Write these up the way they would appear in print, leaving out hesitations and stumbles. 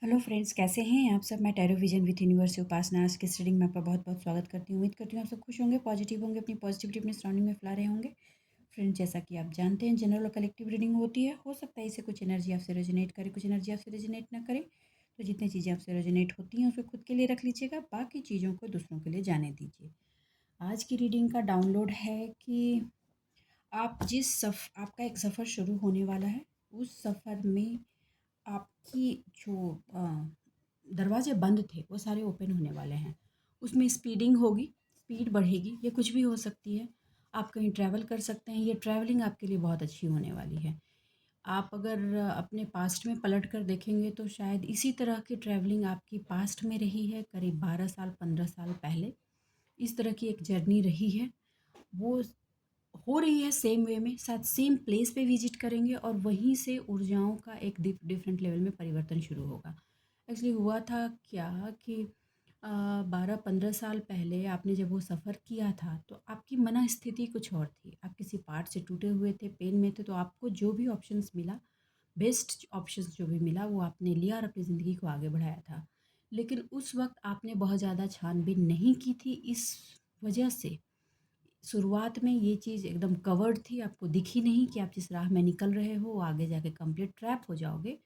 Hello friends, कैसे हैं आप सब। मैं टैरो विजन विथ यूनिवर्स से उपासना आज की रीडिंग में आपका बहुत बहुत स्वागत करती हूँ। उम्मीद करती हूँ आप सब खुश होंगे, पॉजिटिव होंगे, अपनी पॉजिटिविटी अपने सराउंडिंग में फैला रहे होंगे। फ्रेंड्स, जैसा कि आप जानते हैं, जनरल और कलेक्टिव रीडिंग होती है। हो सकता है इससे कुछ एनर्जी आपसे रेजोनेट करे, कुछ एनर्जी आपसे रेजोनेट ना करे। तो जितनी चीज़ें आपसे रेजोनेट होती हैं उसको खुद के लिए रख लीजिएगा, बाकी चीज़ों को दूसरों के लिए जाने दीजिए। आज की रीडिंग का डाउनलोड है कि आपका एक सफ़र शुरू होने वाला है। उस सफ़र में आपकी जो दरवाजे बंद थे वो सारे ओपन होने वाले हैं। उसमें स्पीडिंग होगी, स्पीड बढ़ेगी, ये कुछ भी हो सकती है। आप कहीं ट्रैवल कर सकते हैं, ये ट्रैवलिंग आपके लिए बहुत अच्छी होने वाली है। आप अगर अपने पास्ट में पलट कर देखेंगे तो शायद इसी तरह की ट्रैवलिंग आपकी पास्ट में रही है, करीब 12 साल 15 साल पहले। इस तरह की एक जर्नी रही है, वो हो रही है सेम वे में। शायद सेम प्लेस पे विजिट करेंगे और वहीं से ऊर्जाओं का एक डिफरेंट लेवल में परिवर्तन शुरू होगा। एक्चुअली हुआ था क्या कि 12-15 साल पहले आपने जब वो सफ़र किया था तो आपकी मनस्थिति कुछ और थी। आप किसी पार्ट से टूटे हुए थे, पेन में थे, तो आपको जो भी ऑप्शंस मिला, बेस्ट ऑप्शंस जो भी मिला, वो आपने लिया और अपनी ज़िंदगी को आगे बढ़ाया था। लेकिन उस वक्त आपने बहुत ज़्यादा छानबीन नहीं की थी। इस वजह से शुरुआत में ये चीज़ एकदम कवर्ड थी, आपको दिखी नहीं कि आप जिस राह में निकल रहे हो आगे जाके कंप्लीट ट्रैप हो जाओगे।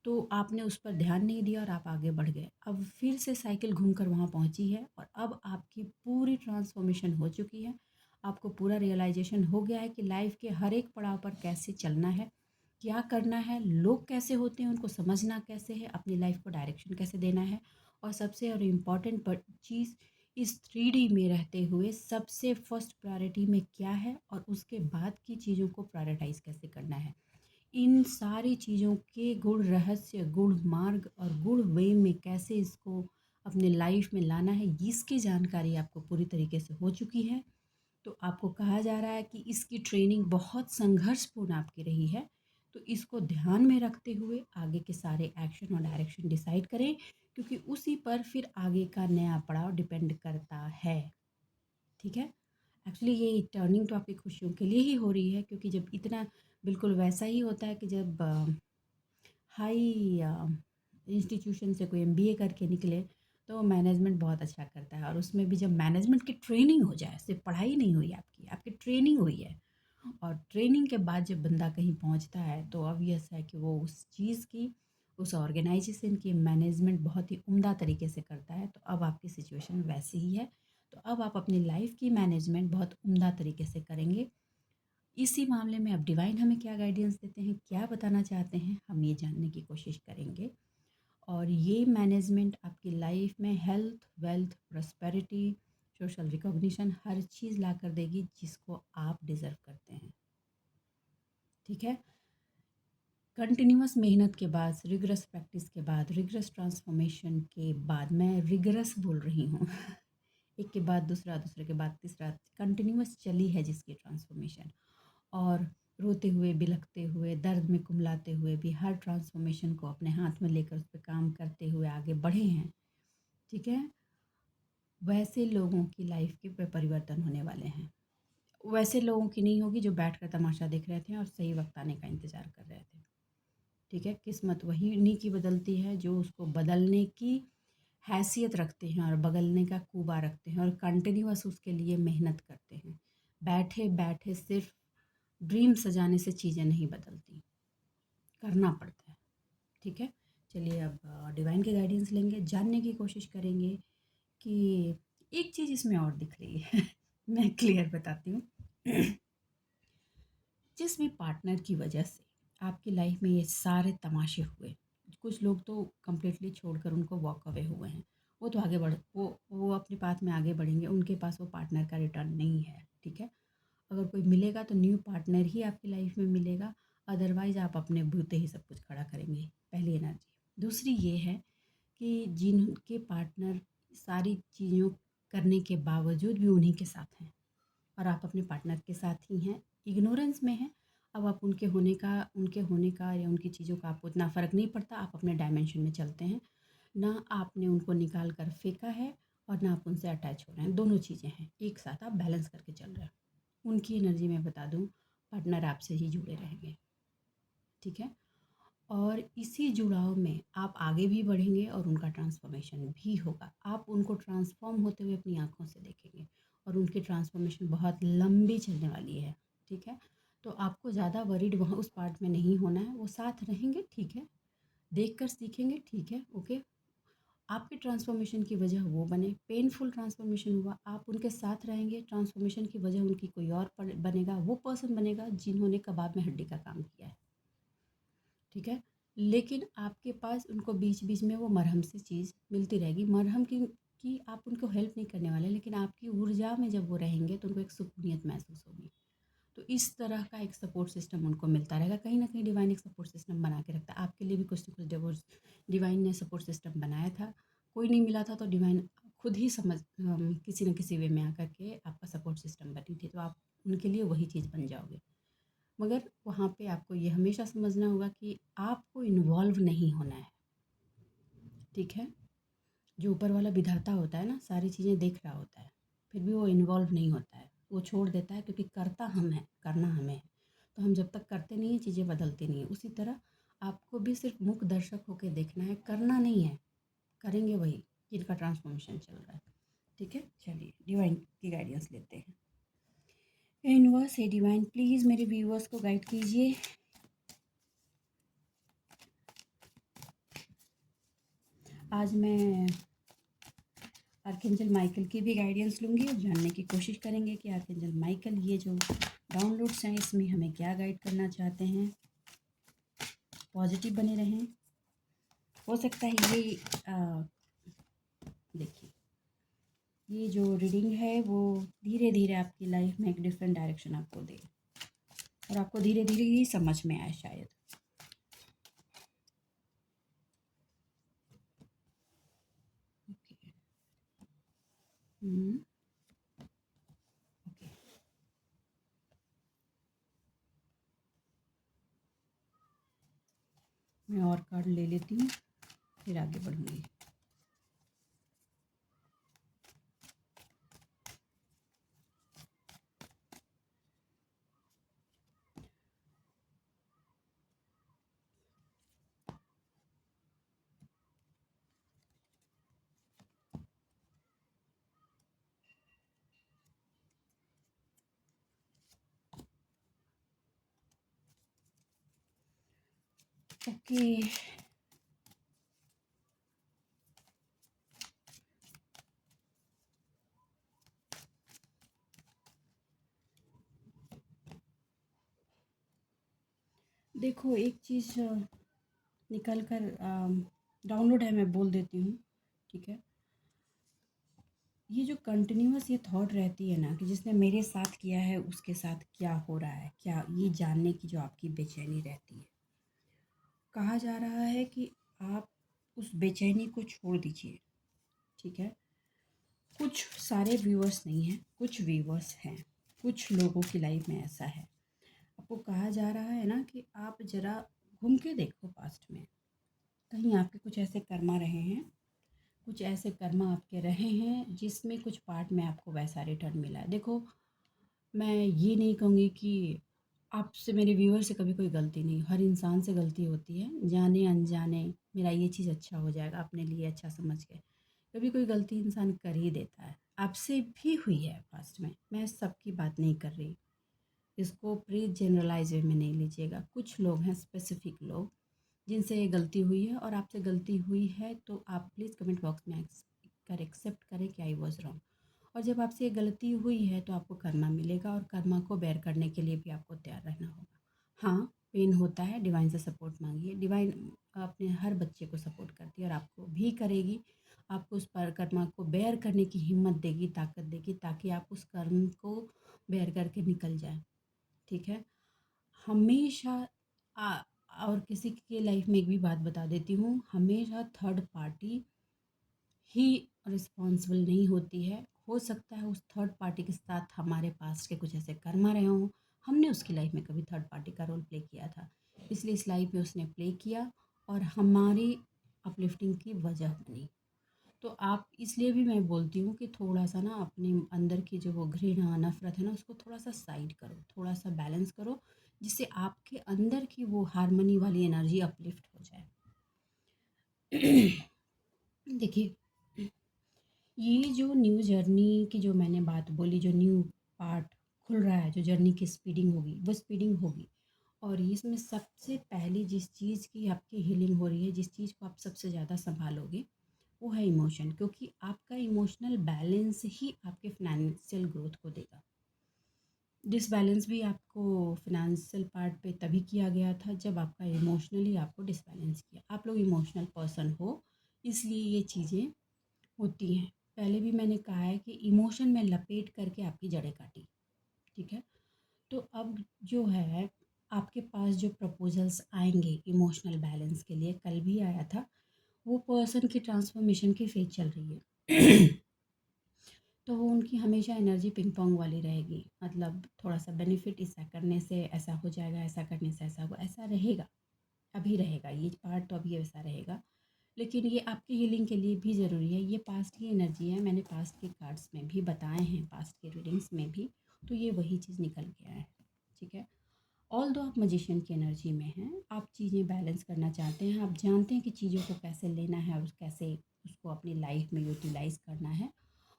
तो आपने उस पर ध्यान नहीं दिया और आप आगे बढ़ गए। अब फिर से साइकिल घूमकर वहाँ पहुँची है और अब आपकी पूरी ट्रांसफॉर्मेशन हो चुकी है। आपको पूरा रियलाइजेशन हो गया है कि लाइफ के हर एक पड़ाव पर कैसे चलना है, क्या करना है, लोग कैसे होते हैं उनको समझना कैसे है, अपनी लाइफ को डायरेक्शन कैसे देना है। और सबसे और इम्पॉर्टेंट चीज़, इस 3D में रहते हुए सबसे फर्स्ट प्रायोरिटी में क्या है और उसके बाद की चीज़ों को प्रायोरिटाइज़ कैसे करना है। इन सारी चीज़ों के गुण रहस्य, गुण मार्ग और गुण वे में कैसे इसको अपने लाइफ में लाना है, इसकी जानकारी आपको पूरी तरीके से हो चुकी है। तो आपको कहा जा रहा है कि इसकी ट्रेनिंग बहुत संघर्षपूर्ण आपकी रही है। तो इसको ध्यान में रखते हुए आगे के सारे एक्शन और डायरेक्शन डिसाइड करें, क्योंकि उसी पर फिर आगे का नया पड़ाव डिपेंड करता है। ठीक है। एक्चुअली ये टर्निंग तो आपकी खुशियों के लिए ही हो रही है, क्योंकि जब इतना बिल्कुल वैसा ही होता है कि जब हाई इंस्टीट्यूशन से कोई एमबीए करके निकले तो मैनेजमेंट बहुत अच्छा करता है। और उसमें भी जब मैनेजमेंट की ट्रेनिंग हो जाए, सिर्फ पढ़ाई नहीं हुई, आपकी आपकी ट्रेनिंग हुई है, और ट्रेनिंग के बाद जब बंदा कहीं पहुंचता है तो ऑब्वियस है कि वो उस चीज़ की, उस ऑर्गेनाइजेशन की मैनेजमेंट बहुत ही उम्दा तरीके से करता है। तो अब आपकी सिचुएशन वैसी ही है। तो अब आप अपनी लाइफ की मैनेजमेंट बहुत उम्दा तरीके से करेंगे। इसी मामले में अब डिवाइन हमें क्या गाइडेंस देते हैं, क्या बताना चाहते हैं, हम ये जानने की कोशिश करेंगे। और ये मैनेजमेंट आपकी लाइफ में health, wealth, prosperity, social recognition, हर चीज़ ला कर देगी जिसको आप डिज़र्व करते हैं। ठीक है। कंटिन्यूअस मेहनत के बाद, रिगरस प्रैक्टिस के बाद, रिगरस ट्रांसफॉर्मेशन के बाद, मैं रिगरस बोल रही हूँ एक के बाद दूसरा, दूसरे के बाद तीसरा, कंटिन्यूअस चली है जिसकी ट्रांसफॉर्मेशन। और रोते हुए, बिलखते हुए, दर्द में कुमलाते हुए भी हर ट्रांसफॉर्मेशन को अपने हाथ में लेकर उस पर काम करते हुए आगे बढ़े हैं। ठीक है। वैसे लोगों की लाइफ के परिवर्तन होने वाले हैं। वैसे लोगों की नहीं होगी जो बैठकर तमाशा देख रहे थे और सही वक्त आने का इंतज़ार कर रहे थे। ठीक है। किस्मत वही उन्हीं की बदलती है जो उसको बदलने की हैसियत रखते हैं और बदलने का कुबा रखते हैं और कंटिन्यूअस उसके लिए मेहनत करते हैं। बैठे बैठे सिर्फ ड्रीम सजाने से चीज़ें नहीं बदलती, करना पड़ता है। ठीक है। चलिए अब डिवाइन के गाइडेंस लेंगे, जानने की कोशिश करेंगे कि एक चीज़ इसमें और दिख रही है मैं क्लियर बताती हूँ जिस भी पार्टनर की वजह से आपकी लाइफ में ये सारे तमाशे हुए, कुछ लोग तो कम्प्लीटली छोड़कर उनको वॉक अवे हुए हैं। वो तो आगे बढ़ वो अपने पाथ में आगे बढ़ेंगे, उनके पास वो पार्टनर का रिटर्न नहीं है। ठीक है। अगर कोई मिलेगा तो न्यू पार्टनर ही आपकी लाइफ में मिलेगा, अदरवाइज़ आप अपने बूते ही सब कुछ खड़ा करेंगे। पहली एनर्जी। दूसरी ये है कि जिनके पार्टनर सारी चीज़ों करने के बावजूद भी उन्हीं के साथ हैं और आप अपने पार्टनर के साथ ही हैं, इग्नोरेंस में हैं। अब आप उनके होने का या उनकी चीज़ों का आपको इतना फ़र्क नहीं पड़ता, आप अपने डायमेंशन में चलते हैं। ना आपने उनको निकाल कर फेंका है और ना आप उनसे अटैच हो रहे हैं, दोनों चीज़ें हैं, एक साथ आप बैलेंस करके चल रहे हैं। उनकी एनर्जी में बता दूं, पार्टनर आपसे ही जुड़े रहेंगे। ठीक है। और इसी जुड़ाव में आप आगे भी बढ़ेंगे और उनका ट्रांसफॉर्मेशन भी होगा। आप उनको ट्रांसफॉर्म होते हुए अपनी आँखों से देखेंगे और उनकी ट्रांसफॉर्मेशन बहुत लंबी चलने वाली है, ठीक है? तो आपको ज़्यादा वरीड वहाँ उस पार्ट में नहीं होना है, वो साथ रहेंगे, ठीक है? देखकर सीखेंगे, ठीक है, ओके। आपके ट्रांसफॉर्मेशन की वजह वो बने, पेनफुल ट्रांसफॉर्मेशन हुआ, आप उनके साथ रहेंगे, ट्रांसफॉर्मेशन की वजह उनकी कोई और बनेगा, वो पर्सन बनेगा जिन्होंने कबाब में हड्डी का काम किया है, ठीक है। लेकिन आपके पास उनको बीच बीच में वो मरहम सी चीज़ मिलती रहेगी, मरहम की आप उनको हेल्प नहीं करने वाले, लेकिन आपकी ऊर्जा में जब वो रहेंगे तो उनको एक सुकूनियत महसूस होगी। तो इस तरह का एक सपोर्ट सिस्टम उनको मिलता रहेगा। कहीं ना कहीं डिवाइन एक सपोर्ट सिस्टम बना के रखता है आपके लिए भी, कुछ ना कुछ डिवोर्स डिवाइन ने सपोर्ट सिस्टम बनाया था। कोई नहीं मिला था तो डिवाइन खुद ही किसी न किसी वे में आकर के आपका सपोर्ट सिस्टम बनी थी, तो आप उनके लिए वही चीज़ बन जाओगे। मगर वहाँ पे आपको ये हमेशा समझना होगा कि आपको इन्वॉल्व नहीं होना है, ठीक है। जो ऊपर वाला विधाता होता है ना, सारी चीज़ें देख रहा होता है, फिर भी वो इन्वॉल्व नहीं होता है, वो छोड़ देता है, क्योंकि करता हम है, करना हमें है। तो हम जब तक करते नहीं हैं चीज़ें बदलती नहीं है। उसी तरह आपको भी सिर्फ मुख दर्शक होकर देखना है, करना नहीं है। करेंगे वही जिनका ट्रांसफॉर्मेशन चल रहा है, ठीक है। चलिए डिवाइन की गाइडेंस लेते हैं। यूनिवर्स है डिवाइन, प्लीज़ मेरे व्यूअर्स को गाइड कीजिए। आज मैं आर्कएंजल माइकल की भी गाइडेंस लूँगी और जानने की कोशिश करेंगे कि आर्कएंजल माइकल ये जो डाउनलोड्स हैं इसमें हमें क्या गाइड करना चाहते हैं। पॉजिटिव बने रहें। हो सकता है ये देखिए, ये जो रीडिंग है वो धीरे धीरे आपकी लाइफ में एक डिफरेंट डायरेक्शन आपको दे और आपको धीरे धीरे ही समझ में आए शायद। ओके। ओके, मैं और कार्ड ले लेती हूँ, फिर आगे बढ़ूँगी। ओके, देखो एक चीज़ निकल कर डाउनलोड है, मैं बोल देती हूँ, ठीक है। ये जो कंटिन्यूअस ये थॉट रहती है ना कि जिसने मेरे साथ किया है उसके साथ क्या हो रहा है, क्या ये जानने की जो आपकी बेचैनी रहती है, कहा जा रहा है कि आप उस बेचैनी को छोड़ दीजिए, ठीक है। कुछ सारे व्यूअर्स नहीं हैं, कुछ व्यूअर्स हैं, कुछ लोगों की लाइफ में ऐसा है। आपको कहा जा रहा है ना कि आप ज़रा घूम के देखो पास्ट में, कहीं आपके कुछ ऐसे कर्मा रहे हैं, कुछ ऐसे कर्मा आपके रहे हैं जिसमें कुछ पार्ट में आपको वैसा रिटर्न मिला है। देखो, मैं ये नहीं कहूँगी कि आपसे, मेरे व्यूअर से कभी कोई गलती नहीं, हर इंसान से गलती होती है, जाने अनजाने। मेरा ये चीज़ अच्छा हो जाएगा अपने लिए अच्छा समझ के, कभी कोई गलती इंसान कर ही देता है। आपसे भी हुई है पास्ट में, मैं सबकी बात नहीं कर रही, इसको प्री जनरलाइज वे में नहीं लीजिएगा। कुछ लोग हैं, स्पेसिफिक लोग, जिनसे ये गलती हुई है और आपसे गलती हुई है तो आप प्लीज़ कमेंट बॉक्स में एक्सेप्ट करें कि आई वॉज रॉन्ग। और जब आपसे ये गलती हुई है तो आपको कर्मा मिलेगा और कर्मा को बेयर करने के लिए भी आपको तैयार रहना होगा। हाँ, पेन होता है, डिवाइन से सपोर्ट मांगिए, डिवाइन अपने हर बच्चे को सपोर्ट करती है और आपको भी करेगी। आपको उस पर कर्मा को बेयर करने की हिम्मत देगी, ताकत देगी, ताकि आप उस कर्म को बेयर करके निकल जाए, ठीक है। हमेशा आ, और किसी के लाइफ में एक भी बात बता देती हूँ, हमेशा थर्ड पार्टी ही रिस्पॉन्सिबल नहीं होती है। हो सकता है उस थर्ड पार्टी के साथ हमारे पास के कुछ ऐसे कर्मा रहे हों, हमने उसकी लाइफ में कभी थर्ड पार्टी का रोल प्ले किया था, इसलिए इस लाइफ में उसने प्ले किया और हमारी अपलिफ्टिंग की वजह बनी। तो आप, इसलिए भी मैं बोलती हूँ कि थोड़ा सा ना अपने अंदर की जो वो घृणा नफरत है ना, उसको थोड़ा सा साइड करो, थोड़ा सा बैलेंस करो, जिससे आपके अंदर की वो हार्मनी वाली एनर्जी अपलिफ्ट हो जाए। देखिए, ये जो न्यू जर्नी की जो मैंने बात बोली, जो न्यू पार्ट खुल रहा है, जो जर्नी की स्पीडिंग होगी, वो स्पीडिंग होगी। और इसमें सबसे पहले जिस चीज़ की आपकी हीलिंग हो रही है, जिस चीज़ को आप सबसे ज़्यादा संभालोगे, वो है इमोशन। क्योंकि आपका इमोशनल बैलेंस ही आपके फाइनेंशियल ग्रोथ को देगा। डिसबैलेंस भी आपको फिनेंशियल पार्ट पे तभी किया गया था जब आपका इमोशनली आपको डिसबैलेंस किया। आप लोग इमोशनल पर्सन हो, इसलिए ये चीज़ें होती हैं। पहले भी मैंने कहा है कि इमोशन में लपेट करके आपकी जड़ें काटी, ठीक है। तो अब जो है आपके पास जो प्रपोजल्स आएंगे इमोशनल बैलेंस के लिए, कल भी आया था, वो पर्सन की ट्रांसफॉर्मेशन की फेज चल रही है। तो वो उनकी हमेशा एनर्जी पिंग पोंग वाली रहेगी। मतलब थोड़ा सा बेनिफिट ऐसा करने से ऐसा हो जाएगा, ऐसा करने से ऐसा होगा, ऐसा रहेगा, अभी रहेगा ये पार्ट, तो अभी वैसा रहेगा। लेकिन ये आपकी हीलिंग के लिए भी ज़रूरी है। ये पास्ट की एनर्जी है, मैंने पास्ट के कार्ड्स में भी बताए हैं, पास्ट के रीडिंग्स में भी, तो ये वही चीज़ निकल के आया है, ठीक है। ऑल दो आप मजिशियन की एनर्जी में हैं, आप चीज़ें बैलेंस करना चाहते हैं, आप जानते हैं कि चीज़ों को कैसे लेना है और कैसे उसको अपनी लाइफ में यूटिलाइज करना है।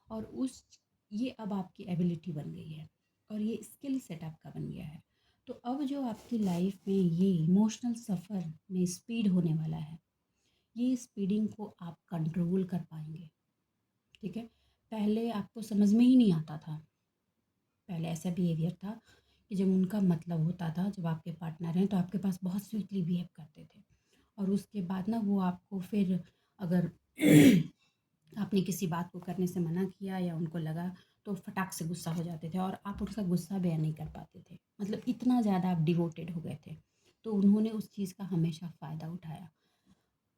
और उस ये अब आपकी एबिलिटी बन गई है और ये स्किल सेट आपका बन गया है। तो अब जो आपकी लाइफ में ये इमोशनल सफ़र में स्पीड होने वाला है, ये स्पीडिंग को आप कंट्रोल कर पाएंगे, ठीक है। पहले आपको समझ में ही नहीं आता था। पहले ऐसा बिहेवियर था कि जब उनका मतलब होता था, जब आपके पार्टनर हैं तो आपके पास बहुत स्वीटली बिहेव करते थे, और उसके बाद ना वो आपको फिर अगर आपने किसी बात को करने से मना किया या उनको लगा तो फटाक से गुस्सा हो जाते थे और आप उनका गुस्सा बयान नहीं कर पाते थे। मतलब इतना ज़्यादा आप डिवोटेड हो गए थे। तो उन्होंने उस चीज़ का हमेशा फ़ायदा उठाया।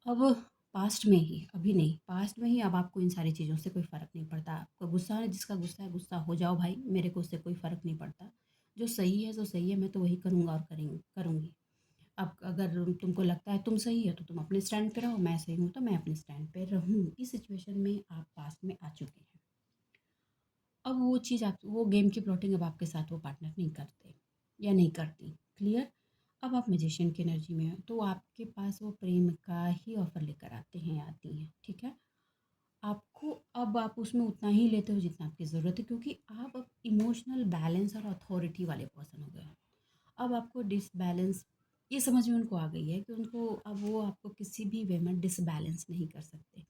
अब पास्ट में ही, अभी नहीं, पास्ट में ही अब आपको इन सारी चीज़ों से कोई फ़र्क नहीं पड़ता। आपका गुस्सा है, जिसका गुस्सा है गुस्सा हो जाओ भाई, मेरे को उससे कोई फ़र्क नहीं पड़ता। जो सही है सो सही है, मैं तो वही करूँगा और करूँगी। अब अगर तुमको लगता है तुम सही है तो तुम अपने स्टैंड पे रहो, मैं सही हूँ तो मैं अपने स्टैंड पे रहूँ। इस सिचुएशन में आप पास्ट में आ चुके हैं। अब वो चीज़ आप वो गेम की प्लॉटिंग अब आपके साथ वो पार्टनर नहीं करते या नहीं करती। क्लियर? अब आप मैजिशियन की एनर्जी में हो तो आपके पास वो प्रेम का ही ऑफ़र लेकर आते हैं, आती हैं, ठीक है। आपको अब आप उसमें उतना ही लेते हो जितना आपकी ज़रूरत है, क्योंकि आप अब इमोशनल बैलेंस और अथॉरिटी वाले पर्सन हो गए हो। अब आपको डिसबैलेंस ये समझ में उनको आ गई है कि उनको अब वो आपको किसी भी वे में डिसबैलेंस नहीं कर सकते।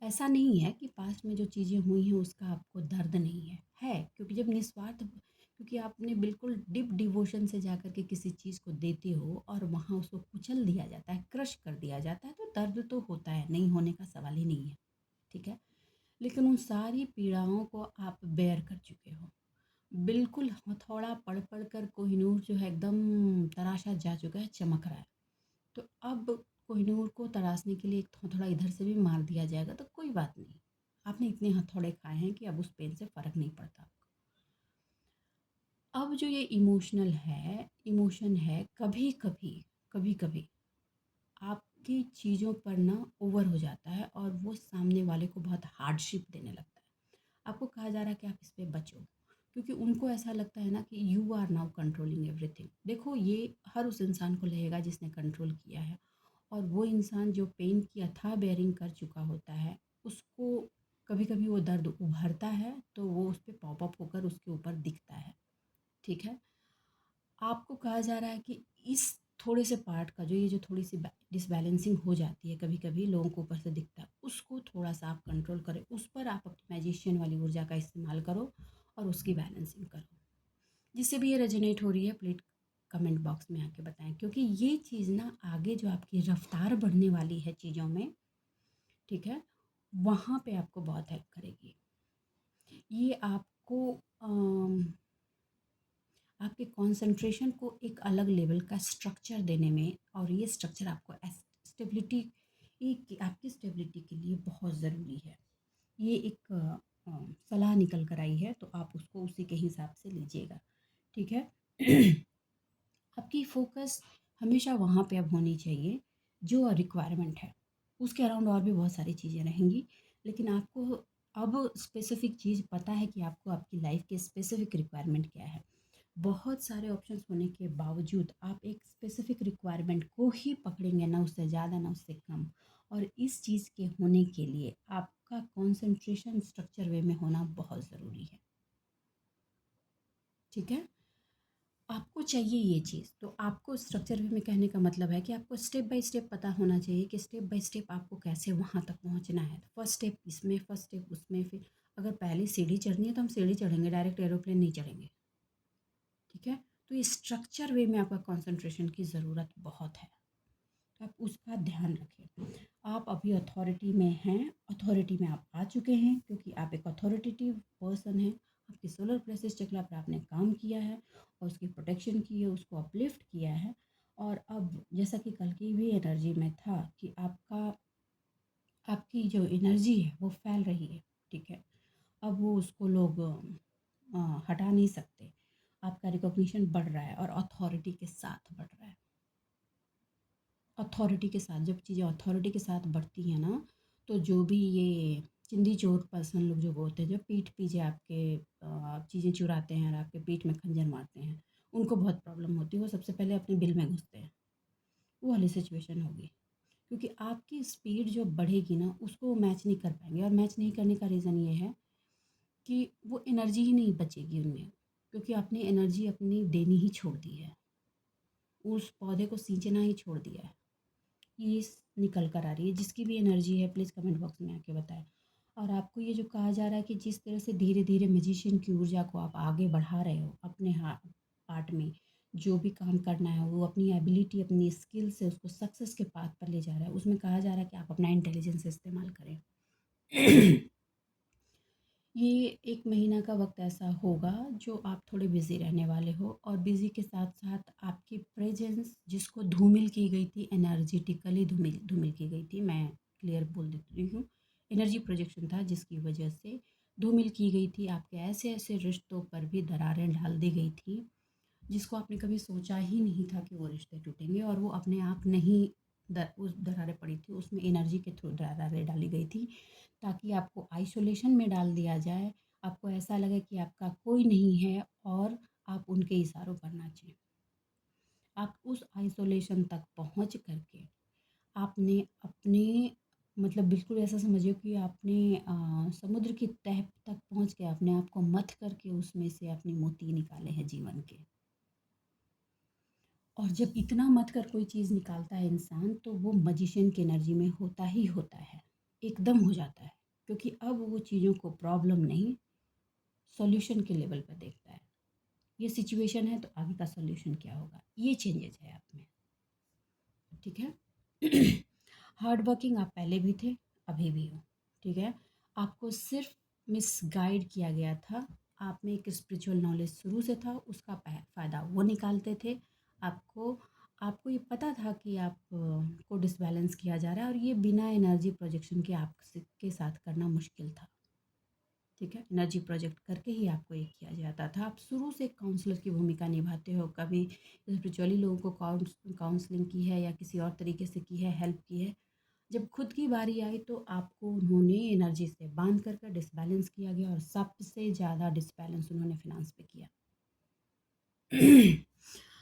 ऐसा नहीं है कि पास्ट में जो चीज़ें हुई हैं उसका आपको दर्द नहीं है, क्योंकि जब निस्वार्थ, क्योंकि आपने बिल्कुल डीप डिवोशन से जाकर के किसी चीज़ को देते हो और वहाँ उसको कुचल दिया जाता है, क्रश कर दिया जाता है, तो दर्द तो होता है, नहीं होने का सवाल ही नहीं है, ठीक है। लेकिन उन सारी पीड़ाओं को आप बेयर कर चुके हो। बिल्कुल हथौड़ा पड़ पड़ कर कोहिनूर जो है एकदम तराशा जा चुका है, चमक रहा है। तो अब कोहिनूर को तराशने के लिए एक हथौड़ा इधर से भी मार दिया जाएगा तो कोई बात नहीं। आपने इतने हथौड़े खाए हैं कि अब उस पेन से फ़र्क नहीं पड़ता। अब जो ये इमोशन है, कभी कभी, कभी कभी आपकी चीज़ों पर ना ओवर हो जाता है और वो सामने वाले को बहुत हार्डशिप देने लगता है। आपको कहा जा रहा है कि आप इस पे बचो, क्योंकि उनको ऐसा लगता है ना कि you are now controlling everything. देखो, ये हर उस इंसान को लगेगा जिसने कंट्रोल किया है, और वो इंसान जो पेन की अथाह बेयरिंग कर चुका होता है, उसको कभी कभी वो दर्द उभरता है तो वो उस पर पॉप अप होकर उसके ऊपर दिखता है, ठीक है। आपको कहा जा रहा है कि इस थोड़े से पार्ट का जो ये जो थोड़ी सी डिसबैलेंसिंग हो जाती है कभी कभी लोगों को ऊपर से दिखता है, उसको थोड़ा सा आप कंट्रोल करें, उस पर आप अपनी मैजिशियन वाली ऊर्जा का इस्तेमाल करो और उसकी बैलेंसिंग करो। जिससे भी ये रेजोनेट हो रही है प्लीज कमेंट बॉक्स में आके बताएं, क्योंकि ये चीज़ ना आगे जो आपकी रफ्तार बढ़ने वाली है चीज़ों में, ठीक है, वहाँ पे आपको बहुत हेल्प करेगी। ये आपको आपके कंसंट्रेशन को एक अलग लेवल का स्ट्रक्चर देने में, और ये स्ट्रक्चर आपको स्टेबिलिटी, एक आपकी स्टेबिलिटी के लिए बहुत ज़रूरी है। ये एक सलाह निकल कर आई है तो आप उसको उसी के हिसाब से लीजिएगा, ठीक है। आपकी फोकस हमेशा वहाँ पे अब होनी चाहिए जो रिक्वायरमेंट है। उसके अराउंड और भी बहुत सारी चीज़ें रहेंगी, लेकिन आपको अब स्पेसिफिक चीज़ पता है कि आपको आपकी लाइफ की स्पेसिफिक रिक्वायरमेंट क्या है। बहुत सारे ऑप्शंस होने के बावजूद आप एक स्पेसिफिक रिक्वायरमेंट को ही पकड़ेंगे, ना उससे ज़्यादा ना उससे कम। और इस चीज़ के होने के लिए आपका कंसंट्रेशन स्ट्रक्चर वे में होना बहुत ज़रूरी है। ठीक है, आपको चाहिए ये चीज़, तो आपको स्ट्रक्चर वे में कहने का मतलब है कि आपको स्टेप बाय स्टेप पता होना चाहिए कि स्टेप बाय स्टेप आपको कैसे वहाँ तक पहुँचना है। फर्स्ट स्टेप इसमें, फर्स्ट स्टेप उसमें, फिर अगर पहले सीढ़ी चढ़नी है तो हम सीढ़ी चढ़ेंगे, डायरेक्ट एरोप्लेन नहीं चढ़ेंगे। ठीक है, तो ये स्ट्रक्चर वे में आपका कंसंट्रेशन की ज़रूरत बहुत है, तो आप उसका ध्यान रखें। आप अभी अथॉरिटी में हैं, अथॉरिटी में आप आ चुके हैं क्योंकि आप एक अथॉरिटेटिव पर्सन हैं। आपकी सोलर प्लेक्सस चक्र पर आपने काम किया है और उसकी प्रोटेक्शन की है, उसको अपलिफ्ट किया है। और अब जैसा कि कल की भी एनर्जी में था कि आपकी जो एनर्जी है वो फैल रही है। ठीक है, अब वो उसको लोग हटा नहीं सकते। आपका रिकॉग्निशन बढ़ रहा है और अथॉरिटी के साथ बढ़ रहा है। अथॉरिटी के साथ जब चीज़ें अथॉरिटी के साथ बढ़ती हैं ना, तो जो भी ये चिंदी चोर पर्सन लोग जो होते हैं, जो पीठ पीछे आपके चीज़ें चुराते हैं और आपके पीठ में खंजर मारते हैं, उनको बहुत प्रॉब्लम होती है। वो सबसे पहले अपने बिल में घुसते हैं। वो वाली सिचुएशन होगी, क्योंकि आपकी स्पीड जो बढ़ेगी ना उसको वो मैच नहीं कर पाएंगे। और मैच नहीं करने का रीज़न ये है कि वो एनर्जी ही नहीं बचेगी उनमें, क्योंकि आपने एनर्जी अपनी देनी ही छोड़ दी है, उस पौधे को सींचना ही छोड़ दिया है। ये निकल कर आ रही है। जिसकी भी एनर्जी है प्लीज़ कमेंट बॉक्स में आके बताएं। और आपको ये जो कहा जा रहा है कि जिस तरह से धीरे धीरे मैजिशियन की ऊर्जा को आप आगे बढ़ा रहे हो अपने पार्ट में, जो भी काम करना है वो अपनी एबिलिटी अपनी स्किल से उसको सक्सेस के पाथ पर ले जा रहा है, उसमें कहा जा रहा है कि आप अपना इंटेलिजेंस इस्तेमाल करें। ये 1 महीना का वक्त ऐसा होगा जो आप थोड़े बिज़ी रहने वाले हो, और बिज़ी के साथ साथ आपकी प्रेजेंस जिसको धूमिल की गई थी, एनर्जेटिकली धूमिल धूमिल की गई थी, मैं क्लियर बोल देती हूँ। एनर्जी प्रोजेक्शन था जिसकी वजह से धूमिल की गई थी। आपके ऐसे ऐसे रिश्तों पर भी दरारें डाल दी गई थी जिसको आपने कभी सोचा ही नहीं था कि वो रिश्ते टूटेंगे, और वो अपने आप नहीं उस दरारें पड़ी थी, उसमें एनर्जी के थ्रू दरारें डाली गई थी ताकि आपको आइसोलेशन में डाल दिया जाए। आपको ऐसा लगे कि आपका कोई नहीं है और आप उनके इशारों पर नाचें। आप उस आइसोलेशन तक पहुंच करके आपने अपने मतलब बिल्कुल ऐसा समझिए कि आपने समुद्र की तह तक पहुंच के अपने आप को मथ करके उसमें से अपनी मोती निकाले हैं जीवन के। और जब इतना मत कर कोई चीज़ निकालता है इंसान, तो वो मजिशियन की एनर्जी में होता ही होता है, एकदम हो जाता है। क्योंकि अब वो चीज़ों को प्रॉब्लम नहीं, सॉल्यूशन के लेवल पर देखता है। ये सिचुएशन है तो आगे का सॉल्यूशन क्या होगा, ये चेंजेस है आप में। ठीक है। हार्ड वर्किंग आप पहले भी थे, अभी भी हो। ठीक है, आपको सिर्फ मिसगाइड किया गया था। आप में एक स्पिरिचुअल नॉलेज शुरू से था, उसका फ़ायदा वो निकालते थे। आपको आपको ये पता था कि आप को डिसबैलेंस किया जा रहा है, और ये बिना एनर्जी प्रोजेक्शन के आप के साथ करना मुश्किल था। ठीक है, एनर्जी प्रोजेक्ट करके ही आपको ये किया जाता था। आप शुरू से काउंसलर की भूमिका निभाते हो, कभी स्पिरिचुअली लोगों को काउंसलिंग की है या किसी और तरीके से की है, हेल्प की है। जब खुद की बारी आई तो आपको उन्होंने एनर्जी से बांध कर डिसबैलेंस किया गया, और सबसे ज़्यादा डिसबैलेंस उन्होंने फिनांस पे किया।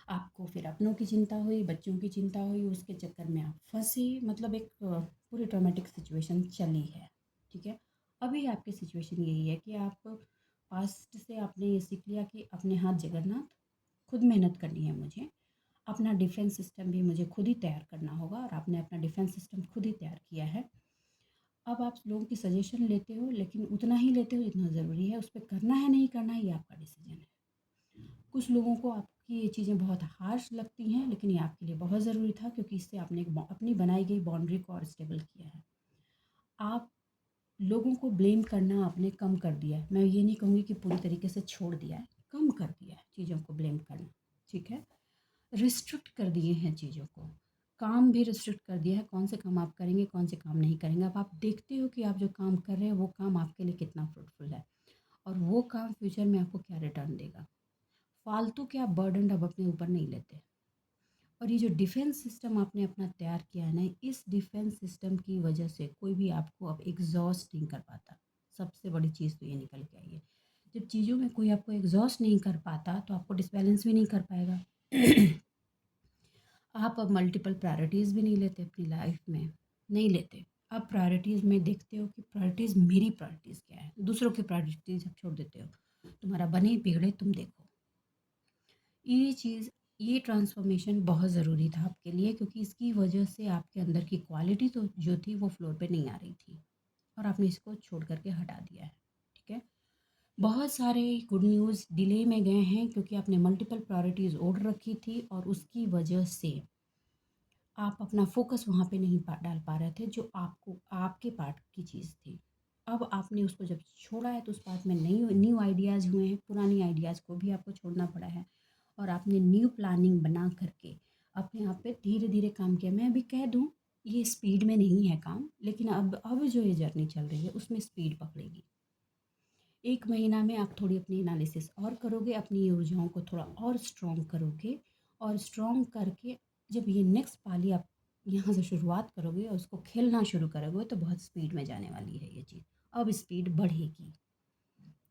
आपको फिर अपनों की चिंता हुई, बच्चों की चिंता हुई, उसके चक्कर में आप फंसी। मतलब एक पूरी ट्रॉमेटिक सिचुएशन चली है। ठीक है, अभी आपकी सिचुएशन यही है कि आप पास्ट से आपने ये सीख लिया कि अपने हाथ जगन्नाथ, खुद मेहनत करनी है मुझे, अपना डिफेंस सिस्टम भी मुझे खुद ही तैयार करना होगा, और आपने अपना डिफेंस सिस्टम खुद ही तैयार किया है। अब आप लोगों की सजेशन लेते हो, लेकिन उतना ही लेते हो जितना ज़रूरी है। उस पर करना है नहीं करना है ये आपका डिसीजन है। कुछ लोगों को आपकी ये चीज़ें बहुत हार्श लगती हैं, लेकिन ये आपके लिए बहुत ज़रूरी था, क्योंकि इससे आपने एक अपनी बनाई गई बाउंड्री को और स्टेबल किया है। आप लोगों को ब्लेम करना आपने कम कर दिया है। मैं ये नहीं कहूँगी कि पूरी तरीके से छोड़ दिया है, कम कर दिया है चीज़ों को ब्लेम करना। ठीक है, रिस्ट्रिक्ट कर दिए हैं चीज़ों को, काम भी रिस्ट्रिक्ट कर दिया है, कौन से काम आप करेंगे कौन से काम नहीं करेंगे। अब आप देखते हो कि आप जो काम कर रहे हैं वो काम आपके लिए कितना फ्रूटफुल है, और वो काम फ्यूचर में आपको क्या रिटर्न देगा। फालतू के आप बर्डन अब अपने ऊपर नहीं लेते। और ये जो डिफेंस सिस्टम आपने अपना तैयार किया है ना, इस डिफेंस सिस्टम की वजह से कोई भी आपको अब एग्जॉस्ट नहीं कर पाता। सबसे बड़ी चीज़ तो ये निकल के आई है। जब चीज़ों में कोई आपको एग्ज़ॉस्ट नहीं कर पाता तो आपको डिसबैलेंस भी नहीं कर पाएगा। आप अब मल्टीपल प्रायोरिटीज़ भी नहीं लेते अपनी लाइफ में, नहीं लेते। आप प्रायोरिटीज़ में देखते हो कि प्रायोरिटीज़ मेरी प्रायोरिटीज़ क्या है, दूसरों की प्रायोरिटीज़ आप छोड़ देते हो। तुम्हारा बने बिगड़े तुम देखो। ये चीज़, ये ट्रांसफॉर्मेशन बहुत ज़रूरी था आपके लिए, क्योंकि इसकी वजह से आपके अंदर की क्वालिटी तो जो थी वो फ्लोर पे नहीं आ रही थी और आपने इसको छोड़ करके हटा दिया है। ठीक है। बहुत सारे गुड न्यूज़ डिले में गए हैं क्योंकि आपने मल्टीपल प्रायोरिटीज़ ओढ़ रखी थी और उसकी वजह से आप अपना फ़ोकस वहाँ पे नहीं डाल पा रहे थे जो आपको आपके पार्ट की चीज़ थी। अब आपने उसको जब छोड़ा है तो उस पार्ट में न्यू न्यू आइडियाज़ हुए हैं, पुरानी आइडियाज़ को भी आपको छोड़ना पड़ा है और आपने न्यू प्लानिंग बना करके अपने आप पे धीरे धीरे काम किया। मैं अभी कह दूँ, ये स्पीड में नहीं है काम, लेकिन अब जो ये जर्नी चल रही है उसमें स्पीड पकड़ेगी। 1 महीना में आप थोड़ी अपनी एनालिसिस और करोगे, अपनी ऊर्जाओं को थोड़ा और स्ट्रॉन्ग करोगे और स्ट्रॉन्ग करके जब ये नेक्स्ट पाली आप यहाँ से शुरुआत करोगे और उसको खेलना शुरू करोगे तो बहुत स्पीड में जाने वाली है ये चीज़। अब स्पीड बढ़ेगी।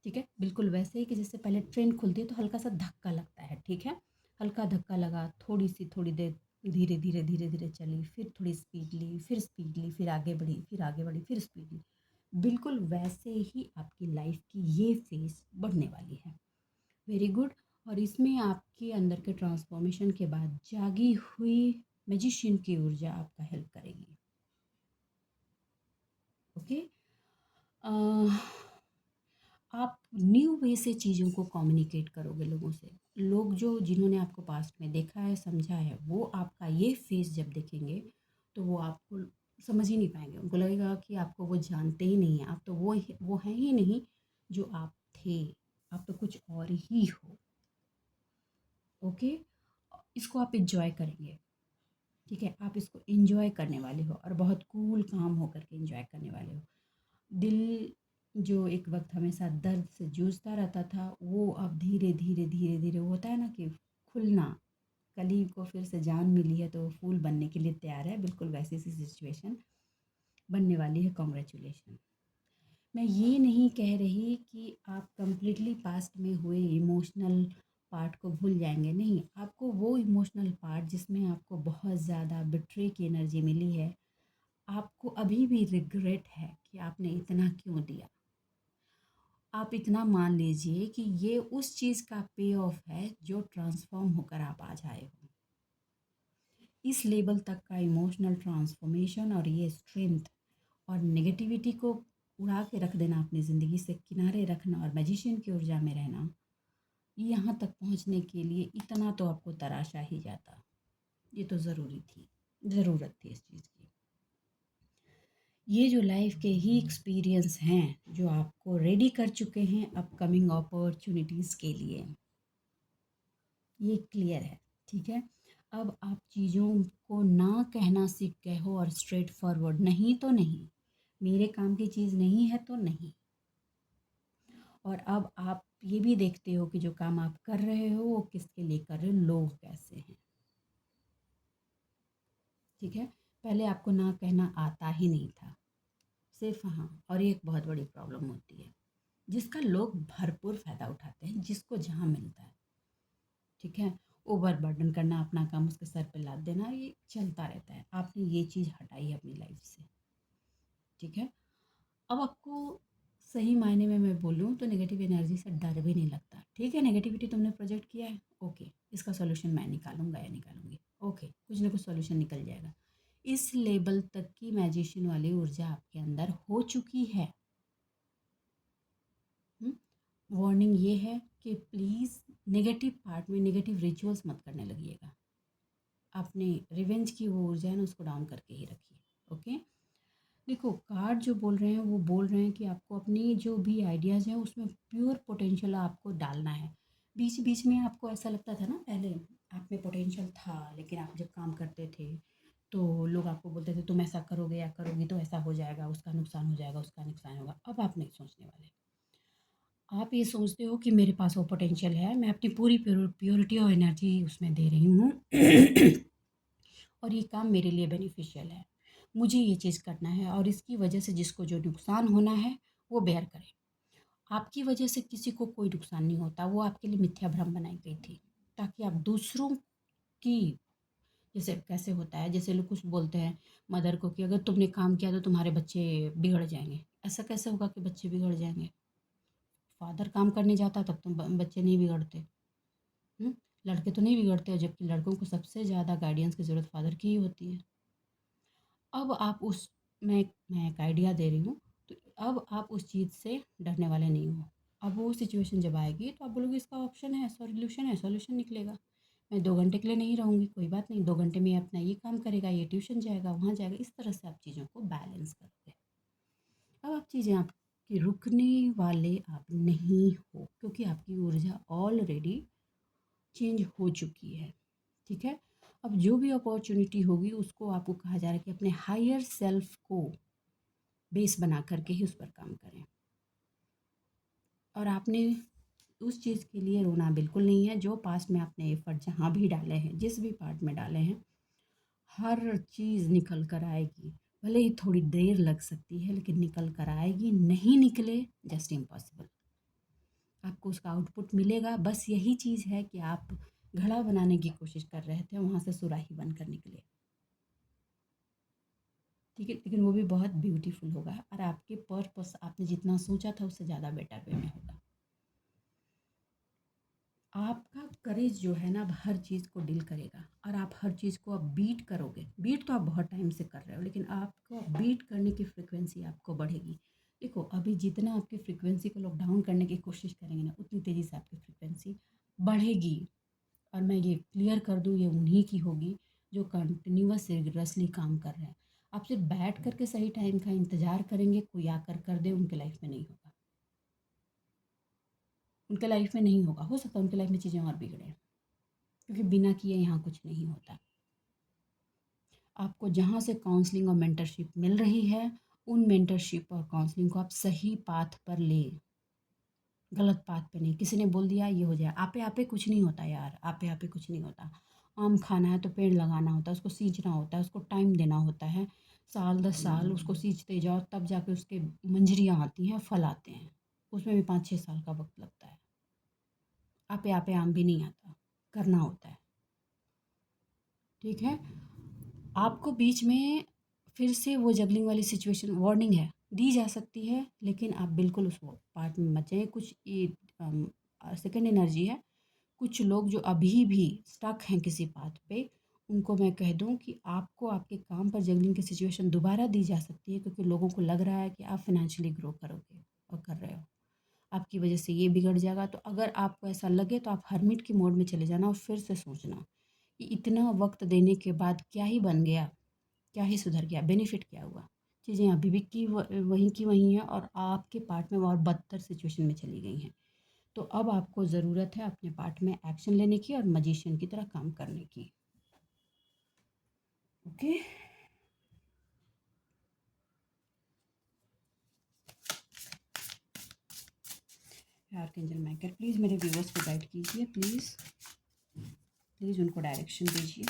ठीक है। बिल्कुल वैसे ही कि जैसे पहले ट्रेन खुलती है तो हल्का सा धक्का लगता है। ठीक है। हल्का धक्का लगा, थोड़ी देर धीरे धीरे धीरे धीरे चली, फिर थोड़ी स्पीड ली, फिर स्पीड ली, फिर आगे बढ़ी, फिर आगे बढ़ी, फिर स्पीड ली। बिल्कुल वैसे ही आपकी लाइफ की ये फेज़ बढ़ने वाली है। Very good. और इसमें आपके अंदर के ट्रांसफॉर्मेशन के बाद जागी हुई मैजिशियन की ऊर्जा आपका हेल्प करेगी। ओके। आप न्यू वे से चीज़ों को कम्युनिकेट करोगे लोगों से। लोग जो जिन्होंने आपको पास्ट में देखा है, समझा है, वो आपका ये फेस जब देखेंगे तो वो आपको समझ ही नहीं पाएंगे। उनको लगेगा कि आपको वो जानते ही नहीं हैं, आप तो वो हैं ही नहीं जो आप थे। आप तो कुछ और ही हो। ओके। इसको आप इंजॉय करेंगे। ठीक है। आप इसको इंजॉय करने वाले हो और बहुत कूल काम होकर के इंजॉय करने वाले हो। दिल जो एक वक्त हमेशा दर्द से जूझता रहता था वो अब धीरे धीरे धीरे धीरे होता है ना कि खुलना, कली को फिर से जान मिली है तो वो फूल बनने के लिए तैयार है। बिल्कुल वैसी सी सिचुएशन बनने वाली है। कॉन्ग्रेचुलेशन। मैं ये नहीं कह रही कि आप कंप्लीटली पास्ट में हुए इमोशनल पार्ट को भूल जाएंगे, नहीं। आपको वो इमोशनल पार्ट जिसमें आपको बहुत ज़्यादा बिट्रे की एनर्जी मिली है, आपको अभी भी रिग्रेट है कि आपने इतना क्यों दिया। आप इतना मान लीजिए कि ये उस चीज़ का पे ऑफ है जो ट्रांसफॉर्म होकर आप आज आए हो। इस लेवल तक का इमोशनल ट्रांसफॉर्मेशन और ये स्ट्रेंथ और नेगेटिविटी को उड़ा के रख देना, अपनी ज़िंदगी से किनारे रखना और मैजिशियन की ऊर्जा में रहना, यहाँ तक पहुँचने के लिए इतना तो आपको तराशा ही जाता। ये तो ज़रूरी थी, ज़रूरत थी इस चीज़ की। ये जो लाइफ के ही एक्सपीरियंस हैं जो आपको रेडी कर चुके हैं अपकमिंग अपॉर्चुनिटीज़ के लिए, ये क्लियर है। ठीक है। अब आप चीज़ों को ना कहना सीख गए हो और स्ट्रेट फॉरवर्ड, नहीं तो नहीं, मेरे काम की चीज़ नहीं है तो नहीं। और अब आप ये भी देखते हो कि जो काम आप कर रहे हो वो किसके लिए कर रहे हो, लोग कैसे हैं। ठीक है। पहले आपको ना कहना आता ही नहीं था, सिर्फ हाँ। और ये एक बहुत बड़ी प्रॉब्लम होती है जिसका लोग भरपूर फ़ायदा उठाते हैं, जिसको जहाँ मिलता है। ठीक है। ओवर बर्डन करना, अपना काम उसके सर पे लाद देना, ये चलता रहता है। आपने ये चीज़ हटाई है अपनी लाइफ से। ठीक है। अब आपको सही मायने में मैं बोलूँ तो नेगेटिव एनर्जी से डर भी नहीं लगता। ठीक है। नेगेटिविटी तुमने प्रोजेक्ट किया है, ओके, इसका सॉल्यूशन मैं निकालूंगा या निकालूंगी, ओके, कुछ ना कुछ सॉल्यूशन निकल जाएगा। इस लेवल तक की मैजिशियन वाली ऊर्जा आपके अंदर हो चुकी है। वार्निंग ये है कि प्लीज़ नेगेटिव पार्ट में नेगेटिव रिचुअल्स मत करने लगिएगा। अपने रिवेंज की वो ऊर्जा है ना, उसको डाउन करके ही रखिए। ओके। देखो, कार्ड जो बोल रहे हैं वो बोल रहे हैं कि आपको अपनी जो भी आइडियाज़ हैं उसमें प्योर पोटेंशियल आपको डालना है। बीच बीच में आपको ऐसा लगता था ना, पहले आप में पोटेंशियल था लेकिन आप जब काम करते थे तो लोग आपको बोलते थे तुम ऐसा करोगे या करोगी तो ऐसा हो जाएगा, उसका नुकसान हो जाएगा, उसका नुकसान होगा। अब आप नहीं सोचने वाले। आप ये सोचते हो कि मेरे पास वो पोटेंशियल है, मैं अपनी पूरी प्योरिटी और एनर्जी उसमें दे रही हूँ और ये काम मेरे लिए बेनिफिशियल है, मुझे ये चीज़ करना है और इसकी वजह से जिसको जो नुकसान होना है वो बेयर करे। आपकी वजह से किसी को कोई नुकसान नहीं होता, वो आपके लिए मिथ्या भ्रम बनाई गई थी ताकि आप दूसरों की, जैसे कैसे होता है, जैसे लोग कुछ बोलते हैं मदर को कि अगर तुमने काम किया तो तुम्हारे बच्चे बिगड़ जाएंगे। ऐसा कैसे होगा कि बच्चे बिगड़ जाएंगे? फादर काम करने जाता तब तो बच्चे नहीं बिगड़ते। हम्म? लड़के तो नहीं बिगड़ते, जबकि लड़कों को सबसे ज़्यादा गाइडेंस की ज़रूरत फादर की ही होती है। अब आप उस मैं एक आइडिया दे रही हूँ, तो अब आप उस चीज़ से डरने वाले नहीं हो। अब वो सिचुएशन जब आएगी तो आप बोलोगे इसका ऑप्शन है, सॉल्यूशन है, सॉल्यूशन निकलेगा। मैं 2 घंटे के लिए नहीं रहूँगी, कोई बात नहीं, 2 घंटे में ये अपना ये काम करेगा, ये ट्यूशन जाएगा, वहाँ जाएगा। इस तरह से आप चीज़ों को बैलेंस करोगे। अब आप चीज़ें आपकी रुकने वाले आप नहीं हो, क्योंकि आपकी ऊर्जा ऑलरेडी चेंज हो चुकी है। ठीक है? अब जो भी अपॉर्चुनिटी होगी उसको आपको कहा जा रहा है कि अपने हायर सेल्फ को बेस बना करके ही उस पर काम करें। और आपने उस चीज़ के लिए रोना बिल्कुल नहीं है। जो पास्ट में आपने एफर्ट जहाँ भी डाले हैं, जिस भी पार्ट में डाले हैं, हर चीज़ निकल कर आएगी। भले ही थोड़ी देर लग सकती है, लेकिन निकल कर आएगी। नहीं निकले, जस्ट इम्पॉसिबल। आपको उसका आउटपुट मिलेगा। बस यही चीज़ है कि आप घड़ा बनाने की कोशिश कर रहे थे, वहाँ से सुराही बनकर निकले। ठीक है, लेकिन वो भी बहुत ब्यूटीफुल होगा और आपके पर्पस आपने जितना सोचा था उससे ज़्यादा बेटर वे में होगा। आपका करेज जो है ना, अब हर चीज़ को डील करेगा और आप हर चीज़ को अब बीट करोगे। बीट तो आप बहुत टाइम से कर रहे हो, लेकिन आपको बीट करने की फ्रिक्वेंसी आपको बढ़ेगी। देखो, अभी जितना आपकी फ्रिक्वेंसी को लोग डाउन करने की कोशिश करेंगे ना, उतनी तेज़ी से आपकी फ्रिक्वेंसी बढ़ेगी। और मैं ये क्लियर कर दूँ, ये उन्हीं की होगी जो कंटिन्यूअस रिगरसली काम कर रहे हैं। आप सिर्फ बैठ करके सही टाइम का इंतज़ार करेंगे, कोई आकर कर दे, उनके लाइफ में नहीं होगा। उनके लाइफ में नहीं होगा। हो सकता है उनके लाइफ में चीज़ें और बिगड़े, क्योंकि बिना किए यहाँ कुछ नहीं होता। आपको जहाँ से काउंसलिंग और मेंटरशिप मिल रही है, उन मेंटरशिप और काउंसलिंग को आप सही पाथ पर ले, गलत पाथ पे नहीं। किसी ने बोल दिया ये हो जाए, आपे आपे कुछ नहीं होता यार, आपे आपे कुछ नहीं होता। आम खाना है तो पेड़ लगाना होता है, उसको सींचना होता है, उसको टाइम देना होता है। साल 10 साल उसको सींचते जाओ, तब जाके उसके मंजरियाँ आती हैं, फल आते हैं। उसमें भी 5-6 साल का वक्त लगता है। आपे आपे आम भी नहीं आता, करना होता है। ठीक है? आपको बीच में फिर से वो जगलिंग वाली सिचुएशन, वार्निंग है, दी जा सकती है, लेकिन आप बिल्कुल उस पार्ट में मत जाइए। कुछ ये सेकंड एनर्जी है। कुछ लोग जो अभी भी स्टक हैं किसी बात पे, उनको मैं कह दूं कि आपको आपके काम पर जगलिंग की सिचुएशन दोबारा दी जा सकती है, क्योंकि लोगों को लग रहा है कि आप फाइनेंशियली ग्रो करोगे और कर रहे हो। आपकी वजह से ये बिगड़ जाएगा। तो अगर आपको ऐसा लगे तो आप हर्मिट की मोड में चले जाना और फिर से सोचना कि इतना वक्त देने के बाद क्या ही बन गया, क्या ही सुधर गया, बेनिफिट क्या हुआ। चीज़ें अभी भी वहीं की वहीं हैं और आपके पार्ट में और बदतर सिचुएशन में चली गई हैं। तो अब आपको ज़रूरत है अपने पार्ट में एक्शन लेने की और मजिशियन की तरह काम करने की। ओके। आर्कएंजल माइकल, प्लीज़ मेरे व्यूवर्स को गाइड कीजिए, प्लीज़ प्लीज़ उनको डायरेक्शन दीजिए।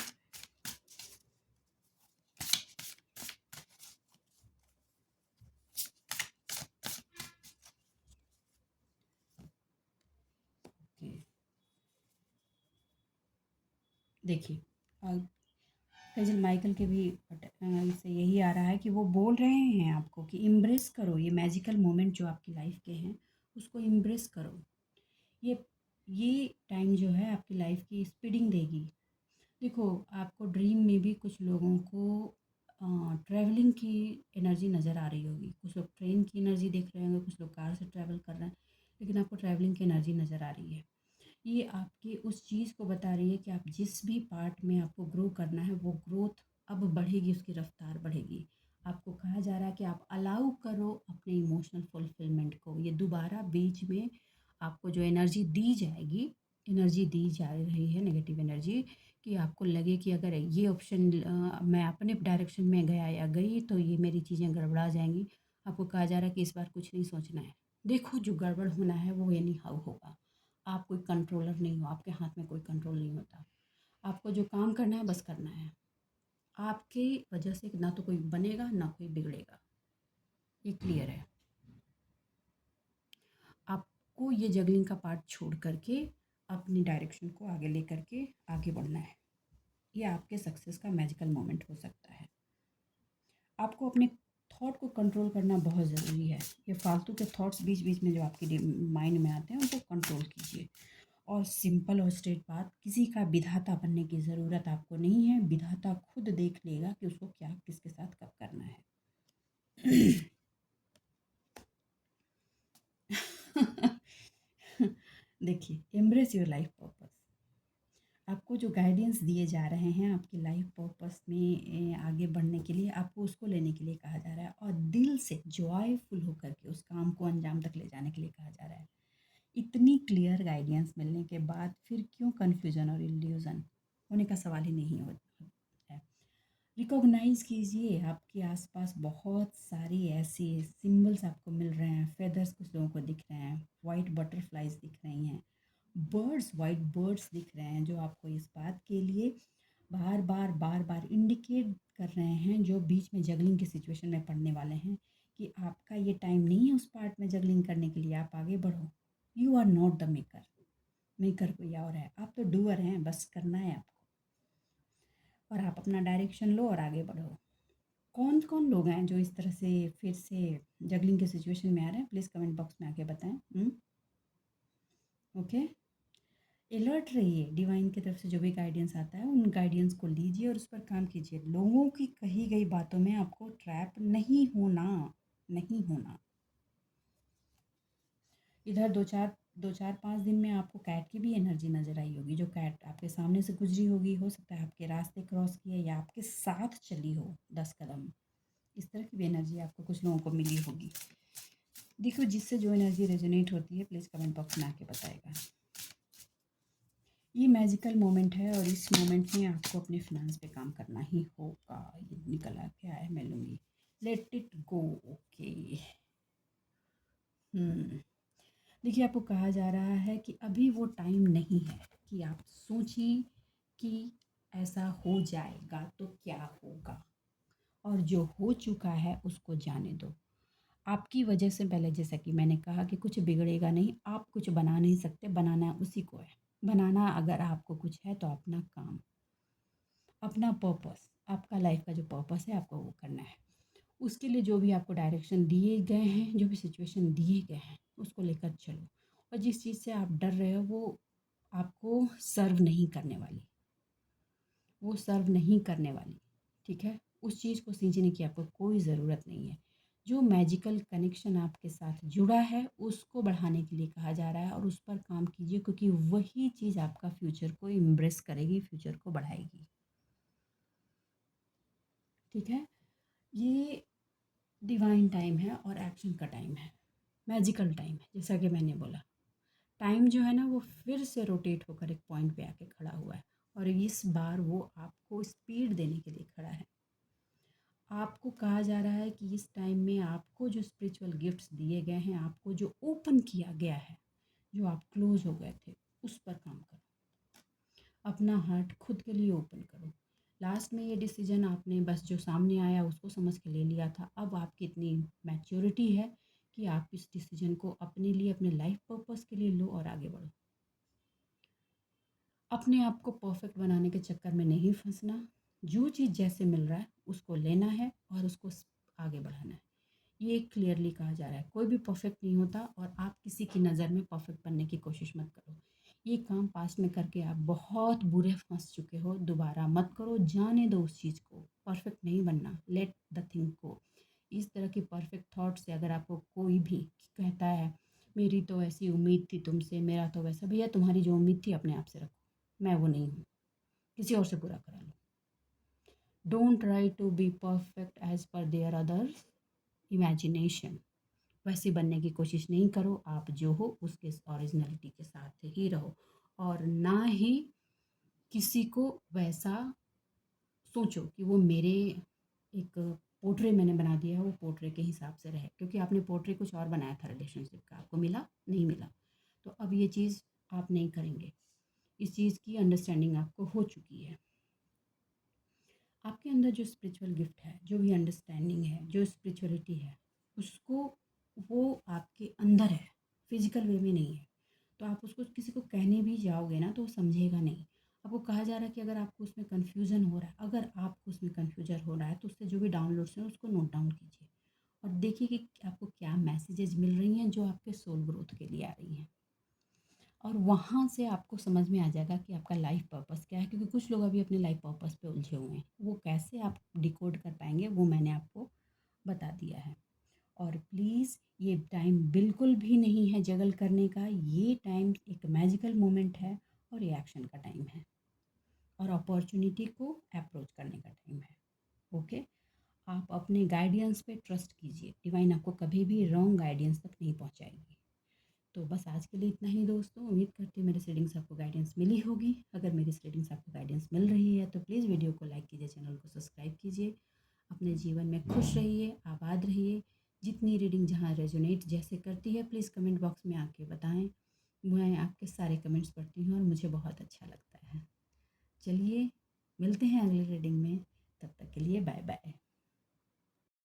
ओके, देखिए, आर्कएंजल माइकल के भी इससे यही आ रहा है कि वो बोल रहे हैं आपको कि इम्ब्रेस करो ये मैजिकल मोमेंट जो आपकी लाइफ के हैं, उसको इम्ब्रेस करो। ये ये टाइम जो है आपकी लाइफ की स्पीडिंग देगी। देखो, आपको ड्रीम में भी कुछ लोगों को ट्रैवलिंग की एनर्जी नज़र आ रही होगी। कुछ लोग ट्रेन की एनर्जी देख रहे होंगे, कुछ लोग कार से ट्रैवल कर रहे हैं, लेकिन आपको ट्रैवलिंग की एनर्जी नज़र आ रही है। ये आपकी उस चीज़ को बता रही है कि आप जिस भी पार्ट में आपको ग्रो करना है, वो ग्रोथ अब बढ़ेगी, उसकी रफ्तार बढ़ेगी। आपको कहा जा रहा है कि आप अलाउ करो अपने इमोशनल फुलफिलमेंट को। ये दोबारा बीच में आपको जो एनर्जी दी जा रही है, नेगेटिव एनर्जी, कि आपको लगे कि अगर ये ऑप्शन मैं अपने डायरेक्शन में गया या गई तो ये मेरी चीज़ें गड़बड़ा जाएंगी। आपको कहा जा रहा है कि इस बार कुछ नहीं सोचना है। देखो, जो गड़बड़ होना है वो एनी हाउ होगा। आप कोई कंट्रोलर नहीं हो, आपके हाथ में कोई कंट्रोल नहीं होता। आपको जो काम करना है बस करना है। आपकी वजह से ना तो कोई बनेगा ना कोई बिगड़ेगा, ये क्लियर है। आपको ये जगलिंग का पार्ट छोड़ करके अपनी डायरेक्शन को आगे ले करके आगे बढ़ना है। ये आपके सक्सेस का मैजिकल मोमेंट हो सकता है। आपको अपने थॉट को कंट्रोल करना बहुत ज़रूरी है। ये फालतू के थॉट्स बीच बीच में जो आपके माइंड में आते हैं उनको कंट्रोल कीजिए। और सिंपल और स्ट्रेट बात, किसी का विधाता बनने की ज़रूरत आपको नहीं है। विधाता खुद देख लेगा कि उसको क्या किसके साथ कब करना है। देखिए, एम्ब्रेस योर लाइफ पर्पस। आपको जो गाइडेंस दिए जा रहे हैं आपकी लाइफ पर्पस में आगे बढ़ने के लिए, आपको उसको लेने के लिए कहा जा रहा है और दिल से जॉयफुल होकर के उस काम को अंजाम तक ले जाने के लिए कहा जा रहा है। इतनी क्लियर गाइडेंस मिलने के बाद फिर क्यों कन्फ्यूज़न और इल्यूज़न होने का सवाल ही नहीं होता है। रिकॉग्नाइज़ कीजिए, आपके आसपास बहुत सारे ऐसे सिंबल्स आपको मिल रहे हैं। फेदर्स कुछ लोगों को दिख रहे हैं, वाइट बटरफ्लाइज दिख रही हैं, बर्ड्स, वाइट बर्ड्स दिख रहे हैं, जो आपको इस बात के लिए बार बार इंडिकेट कर रहे हैं, जो बीच में जगलिंग की सिचुएशन में पड़ने वाले हैं, कि आपका ये टाइम नहीं है उस पार्ट में जगलिंग करने के लिए। आप आगे बढ़ो। You are not the maker. Maker कोई और है, आप तो डूअर हैं, बस करना है आपको। और आप अपना डायरेक्शन लो और आगे बढ़ो। कौन कौन लोग हैं जो इस तरह से फिर से जगलिंग के सिचुएशन में आ रहे हैं? प्लीज़ कमेंट बॉक्स में आके बताएं। ओके, अलर्ट रहिए। डिवाइन की तरफ से जो भी गाइडेंस आता है उन गाइडेंस को लीजिए और उस पर काम कीजिए। लोगों की कही गई बातों में आपको ट्रैप नहीं होना, नहीं होना। इधर दो चार 5 दिन में आपको कैट की भी एनर्जी नज़र आई होगी। जो कैट आपके सामने से गुजरी होगी, हो सकता है आपके रास्ते क्रॉस किए या आपके साथ चली हो 10 कदम। इस तरह की भी एनर्जी आपको कुछ लोगों को मिली होगी। देखो, जिससे जो एनर्जी रेजोनेट होती है प्लीज़ कमेंट बॉक्स में आके बताएगा। ये मैजिकल मोमेंट है और इस मोमेंट में आपको अपने फिनांस पे काम करना ही होगा। ये निकल आ क्या है, मैं लूँगी। Let it go. ओके। देखिए, आपको कहा जा रहा है कि अभी वो टाइम नहीं है कि आप सोचें कि ऐसा हो जाएगा तो क्या होगा, और जो हो चुका है उसको जाने दो। आपकी वजह से, पहले जैसा कि मैंने कहा कि कुछ बिगड़ेगा नहीं, आप कुछ बना नहीं सकते, बनाना उसी को है। बनाना अगर आपको कुछ है तो अपना काम, अपना पर्पस, आपका लाइफ का जो पर्पस है आपको वो करना है। उसके लिए जो भी आपको डायरेक्शन दिए गए हैं, जो भी सिचुएशन दिए गए हैं, उसको लेकर चलो। और जिस चीज़ से आप डर रहे हो वो आपको सर्व नहीं करने वाली, वो सर्व नहीं करने वाली। ठीक है, उस चीज़ को सींचने की आपको कोई ज़रूरत नहीं है। जो मैजिकल कनेक्शन आपके साथ जुड़ा है उसको बढ़ाने के लिए कहा जा रहा है और उस पर काम कीजिए, क्योंकि वही चीज़ आपका फ्यूचर को इम्ब्रेस करेगी, फ्यूचर को बढ़ाएगी। ठीक है, ये डिवाइन टाइम है और एक्शन का टाइम है, मैजिकल टाइम है। जैसा कि मैंने बोला, टाइम जो है ना वो फिर से रोटेट होकर एक पॉइंट पे आके खड़ा हुआ है और इस बार वो आपको स्पीड देने के लिए खड़ा है। आपको कहा जा रहा है कि इस टाइम में आपको जो स्पिरिचुअल गिफ्ट्स दिए गए हैं, आपको जो ओपन किया गया है, जो आप क्लोज हो गए थे, उस पर काम करो। अपना हार्ट खुद के लिए ओपन करो। लास्ट में ये डिसीजन आपने बस जो सामने आया उसको समझ के ले लिया था। अब आपकी इतनी मैच्योरिटी है कि आप इस डिसीजन को अपने लिए, अपने लाइफ पर्पस के लिए लो और आगे बढ़ो। अपने आप को परफेक्ट बनाने के चक्कर में नहीं फंसना। जो चीज़ जैसे मिल रहा है उसको लेना है और उसको आगे बढ़ाना है। ये क्लियरली कहा जा रहा है। कोई भी परफेक्ट नहीं होता और आप किसी की नज़र में परफेक्ट बनने की कोशिश मत करो। ये काम पास्ट में करके आप बहुत बुरे फंस चुके हो, दोबारा मत करो। जाने दो उस चीज़ को, परफेक्ट नहीं बनना। Let the thing go. इस तरह की परफेक्ट थॉट से अगर आपको कोई भी कहता है मेरी तो ऐसी उम्मीद थी तुमसे, मेरा तो वैसा, भैया तुम्हारी जो उम्मीद थी अपने आप से रखो, मैं वो नहीं हूँ, किसी और से पूरा करा लो। Don't try to be perfect as per their others imagination. वैसे बनने की कोशिश नहीं करो। आप जो हो उसके ओरिजिनलिटी के साथ ही रहो और ना ही किसी को वैसा सोचो कि वो मेरे एक पोर्ट्रे मैंने बना दिया है, वो पोर्ट्रे के हिसाब से रहे, क्योंकि आपने पोर्ट्रे कुछ और बनाया था रिलेशनशिप का, आपको मिला नहीं मिला। तो अब ये चीज़ आप नहीं करेंगे। इस चीज़ की अंडरस्टैंडिंग आपको हो चुकी है। आपके अंदर जो स्पिरिचुअल गिफ्ट है, जो भी अंडरस्टैंडिंग है, जो स्पिरिचुअलिटी है, उसको, वो आपके अंदर है। फिजिकल वे में नहीं है। तो आप उसको किसी को कहने भी जाओगे ना तो वो समझेगा नहीं। आपको कहा जा रहा है कि अगर आपको उसमें कन्फ्यूज़न हो रहा है, अगर आपको उसमें कन्फ्यूजन हो रहा है तो उससे जो भी डाउनलोड्स हैं उसको नोट डाउन कीजिए और देखिए कि आपको क्या मैसेजेस मिल रही हैं जो आपके सोल ग्रोथ के लिए आ रही हैं। और वहाँ से आपको समझ में आ जाएगा कि आपका लाइफ पर्पस क्या है, क्योंकि कुछ लोग अभी अपने लाइफ पर्पस पे उलझे हुए हैं। वो कैसे आप डिकोड कर पाएंगे वो मैंने आपको बता दिया है। और प्लीज़ ये टाइम बिल्कुल भी नहीं है जगल करने का, ये टाइम एक मैजिकल मोमेंट है और ये एक्शन का टाइम है और अपॉर्चुनिटी को अप्रोच करने का टाइम है। ओके, आप अपने गाइडेंस पे ट्रस्ट कीजिए, डिवाइन आपको कभी भी रॉन्ग गाइडेंस तक नहीं पहुंचाएगी। तो बस आज के लिए इतना ही दोस्तों। उम्मीद करती हूँ मेरे रीडिंग्स आपको गाइडेंस मिली होगी। अगर मेरी रीडिंग्स आपको गाइडेंस मिल रही है तो प्लीज़ वीडियो को लाइक कीजिए, चैनल को सब्सक्राइब कीजिए। अपने जीवन में खुश रहिए, आबाद रहिए। जितनी रीडिंग जहाँ रेजोनेट जैसे करती है प्लीज़ कमेंट बॉक्स में आके बताएं। मैं आपके सारे कमेंट्स पढ़ती हूँ और मुझे बहुत अच्छा लगता है। चलिए मिलते हैं अगली रीडिंग में, तब तक के लिए बाय बाय।